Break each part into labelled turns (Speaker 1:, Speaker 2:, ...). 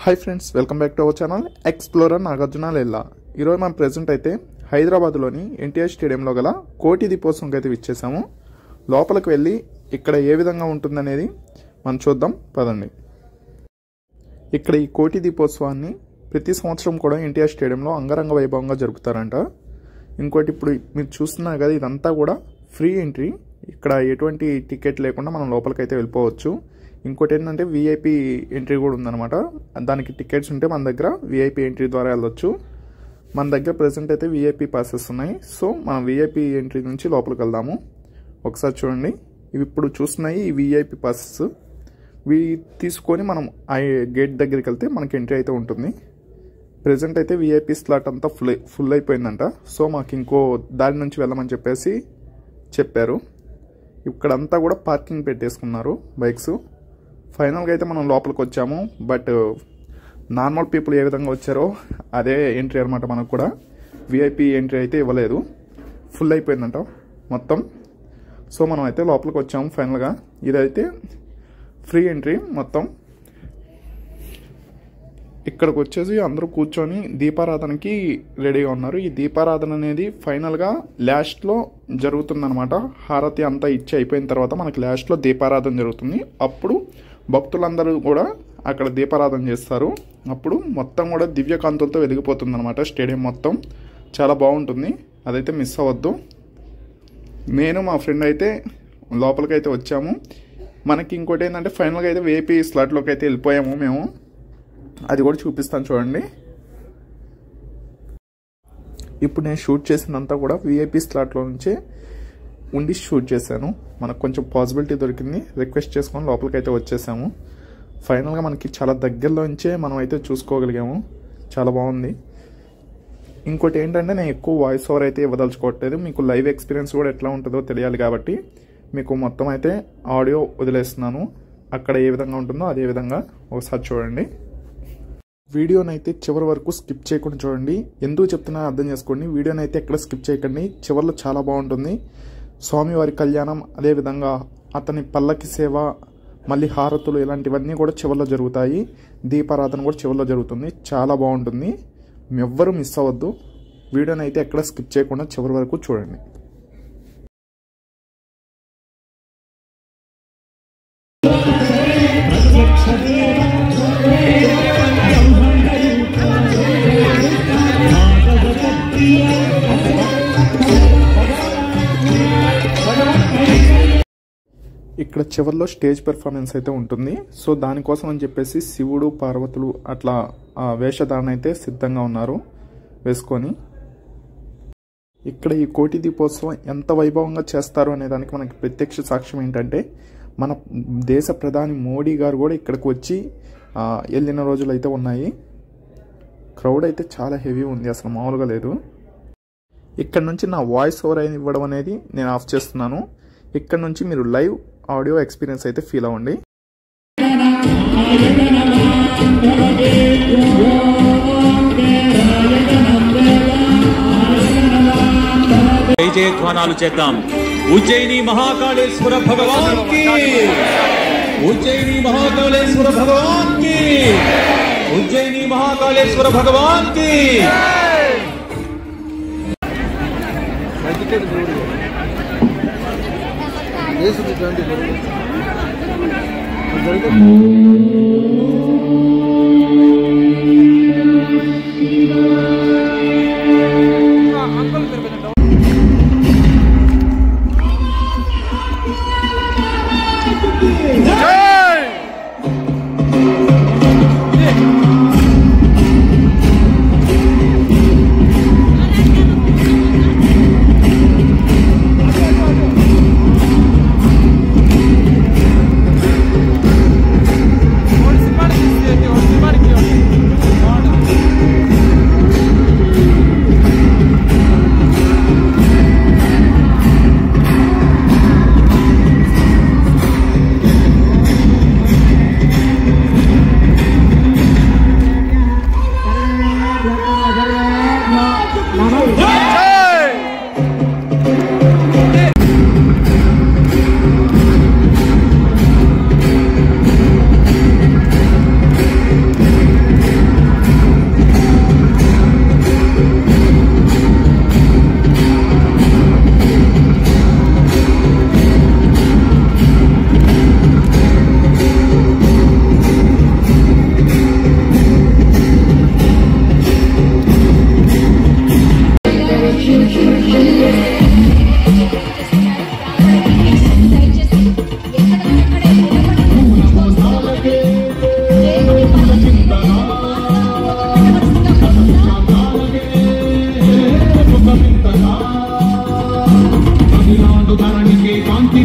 Speaker 1: High friends welcome back to our channel explorer Nagarjun Lella ఈరోజు మనం present అయితే హైదరాబాద్ లోని ఎన్టీఆర్ స్టేడియం లో గల కోటి దీపోత్సవంకి అయితే విచ్చేసాము. లోపలికి వెళ్ళి ఇక్కడ ఏ విధంగా ఉంటుందనేది మనం చూద్దాం పదండి. ఇక్కడ ఈ కోటి దీపోత్సవాన్ని ప్రతి సంవత్సరం కూడా ఎన్టీఆర్ స్టేడియం లో అంగరంగ వైభవంగా జరుపుతారంట. ఇంకోటి ఇప్పుడు మీరు చూస్తున్నారు కదా, ఇదంతా కూడా ఫ్రీ ఎంట్రీ. ఇక్కడ ఎటువంటి టికెట్ లేకుండా మనం లోపలికి అయితే వెళ్ళిపోవచ్చు. ఇంకోటి ఏంటంటే విఐపి ఎంట్రీ కూడా ఉందన్నమాట. దానికి టికెట్స్ ఉంటే మన దగ్గర విఐపి ఎంట్రీ ద్వారా వెళ్ళొచ్చు. మన దగ్గర ప్రెసెంట్ అయితే విఐపి పాసెస్ ఉన్నాయి. సో మనం విఐపి ఎంట్రీ నుంచి లోపలికి వెళ్దాము. ఒకసారి చూడండి, ఇవి ఇప్పుడు చూస్తున్నాయి ఈ విఐపి పాసెస్. ఇవి తీసుకొని మనం ఆ గేట్ దగ్గరికి వెళ్తే మనకి ఎంట్రీ అయితే ఉంటుంది. ప్రెసెంట్ అయితే విఐపి స్లాట్ అంతా ఫుల్ అయిపోయిందంట. సో మాకు ఇంకో దారి నుంచి వెళ్ళమని చెప్పేసి చెప్పారు. ఇక్కడంతా కూడా పార్కింగ్ పెట్టేసుకున్నారు బైక్స్. ఫైనల్గా అయితే మనం లోపలికి వచ్చాము. బట్ నార్మల్ పీపుల్ ఏ విధంగా వచ్చారో అదే ఎంట్రీ అనమాట. మనకు కూడా విఐపి ఎంట్రీ అయితే ఇవ్వలేదు, ఫుల్ అయిపోయిందంట మొత్తం. సో మనం అయితే లోపలికి వచ్చాము ఫైనల్గా. ఇదైతే ఫ్రీ ఎంట్రీ మొత్తం. ఇక్కడికి వచ్చేసి అందరూ కూర్చొని దీపారాధనకి రెడీగా ఉన్నారు. ఈ దీపారాధన అనేది ఫైనల్గా లాస్ట్లో జరుగుతుందన్నమాట. హారతి అంతా ఇచ్చి అయిపోయిన తర్వాత మనకి లాస్ట్లో దీపారాధన జరుగుతుంది. అప్పుడు భక్తులందరూ కూడా అక్కడ దీపారాధన చేస్తారు. అప్పుడు మొత్తం కూడా దివ్యకాంతులతో వెలిగిపోతుంది అనమాట స్టేడియం మొత్తం. చాలా బాగుంటుంది, అదైతే మిస్ అవ్వద్దు. నేను మా ఫ్రెండ్ అయితే లోపలికి అయితే వచ్చాము. మనకి ఇంకోటి ఏంటంటే ఫైనల్గా అయితే విఐపి స్లాట్లోకి అయితే వెళ్ళిపోయాము మేము. అది కూడా చూపిస్తాను చూడండి. ఇప్పుడు నేను షూట్ చేసినంతా కూడా విఐపి స్లాట్లో నుంచే ఉండి షూట్ చేశాను. మనకు కొంచెం పాసిబిలిటీ దొరికింది, రిక్వెస్ట్ చేసుకొని లోపలికి అయితే వచ్చేసాము. ఫైనల్గా మనకి చాలా దగ్గరలో నుంచే మనం అయితే చూసుకోగలిగాము. చాలా బాగుంది. ఇంకోటి ఏంటంటే నేను ఎక్కువ వాయిస్ ఓవర్ అయితే ఇవ్వదలుచుకోవట్లేదు. మీకు లైవ్ ఎక్స్పీరియన్స్ కూడా ఎట్లా ఉంటుందో తెలియాలి కాబట్టి మీకు మొత్తం అయితే ఆడియో వదిలేస్తున్నాను. అక్కడ ఏ విధంగా ఉంటుందో అదే విధంగా ఒకసారి చూడండి. వీడియోనైతే చివరి వరకు స్కిప్ చేయకుండా చూడండి. ఎందుకు చెప్తున్నా అర్థం చేసుకోండి. వీడియోనైతే ఎక్కడ స్కిప్ చేయకండి, చివరిలో చాలా బాగుంటుంది. స్వామివారి కళ్యాణం, అదేవిధంగా అతని పల్లకి సేవ, మళ్ళీ హారతులు, ఇలాంటివన్నీ కూడా చివరిలో జరుగుతాయి. దీపారాధన కూడా చివరిలో జరుగుతుంది. చాలా బాగుంటుంది, ఎవ్వరూ మిస్ అవ్వద్దు. వీడియోనైతే ఎక్కడ స్కిప్ చేయకుండా చివరి వరకు చూడండి. ఇక్కడ చివరిలో స్టేజ్ పెర్ఫార్మెన్స్ అయితే ఉంటుంది. సో దానికోసం అని చెప్పేసి శివుడు పార్వతులు అట్లా వేషధారణ అయితే సిద్ధంగా ఉన్నారు వేసుకొని. ఇక్కడ ఈ కోటి దీపోత్సవం ఎంత వైభవంగా చేస్తారు అనే దానికి మనకి ప్రత్యక్ష సాక్ష్యం ఏంటంటే మన దేశ ప్రధాని మోడీ గారు కూడా ఇక్కడికి వచ్చి వెళ్ళిన రోజులు అయితే ఉన్నాయి. క్రౌడ్ అయితే చాలా హెవీ ఉంది, అసలు మామూలుగా లేదు. ఇక్కడ నుంచి నా వాయిస్ ఓవర్ ఇవ్వడం అనేది నేను ఆఫ్ చేస్తున్నాను. ఇక్కడ నుంచి మీరు లైవ్ ఆడియో ఎక్స్పీరియన్స్ అయితే ఫీల్ అవ్వండి.
Speaker 2: జయ ధ్వానాలు చేద్దాం. ఉజ్జయిని మహాకాళేశ్వర భగవాన్ కి, ఉజ్జయిని మహాకాళేశ్వర భగవాన్ కి, ఉజ్జయిని మహాకాళేశ్వర భగవాన్ కి.
Speaker 3: జై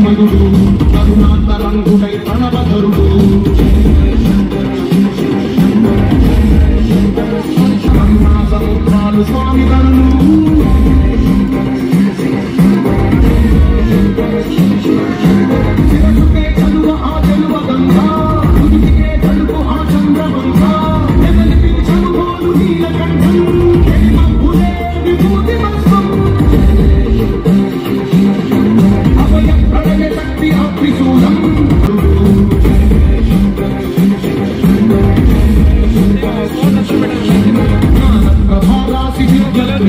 Speaker 3: మధుడు కరుణాంతరంగుడై ప్రణవధరుడు కరుణా సముద్రాలు స్వామి గణులు శిరసుకే చలువ ఆ చెలువ గంగా ఉదికే తలుపు ఆ చంద్రవంగా ఎదలిపించను గోలు నీలకంఠం ఎలిమబ్బులే విభూతి మత్సం అభయ ప్రళయ శక్తి అప్రిశూలం ప్రభారాశి విద్యలం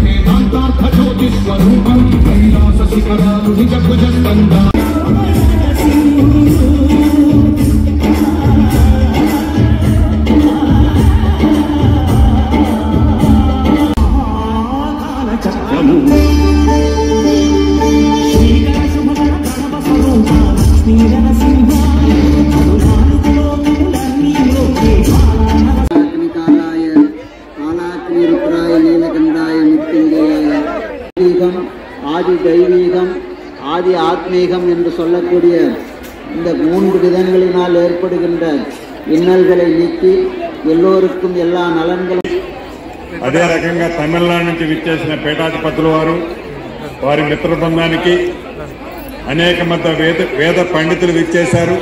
Speaker 3: వేదాంతార్థ జ్యోతి స్వరూపం కైలాస శిఖరాలు నిజ భుజస్కందా
Speaker 4: ஆதி தெய்வீகம் ஆதி ஆத்மீகம் என்று சொல்லக்கூடிய இந்த 3 விதங்களினால் ஏற்படுகின்ற இன்னல்களை நீக்கி எல்லோருக்கும் எல்லா நலன்களும்
Speaker 5: అదే రకంగా తమిళనాడు నుంచి విచ్చేసిన పీఠాధిపతుల వారి మిత్ర బృందానికి అనేక మంది వేద పండితులు విచ్చేశారు.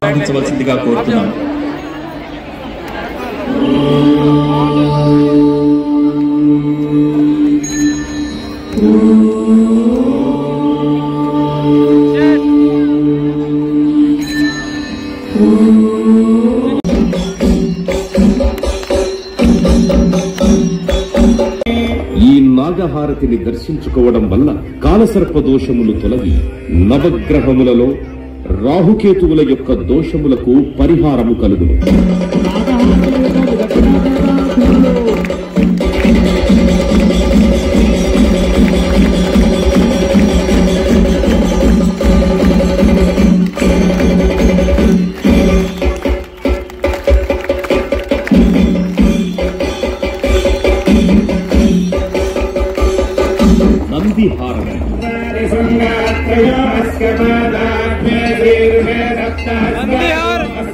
Speaker 2: సాధించవలసిందిగా కోరుతున్నాను.
Speaker 6: ఈ నాగహారతిని దర్శించుకోవడం వల్ల కాలసర్ప దోషములు తొలగి నవగ్రహములలో రాహుకేతువుల యొక్క దోషములకు పరిహారము కలుగును. నందిహారం
Speaker 3: నందిహారం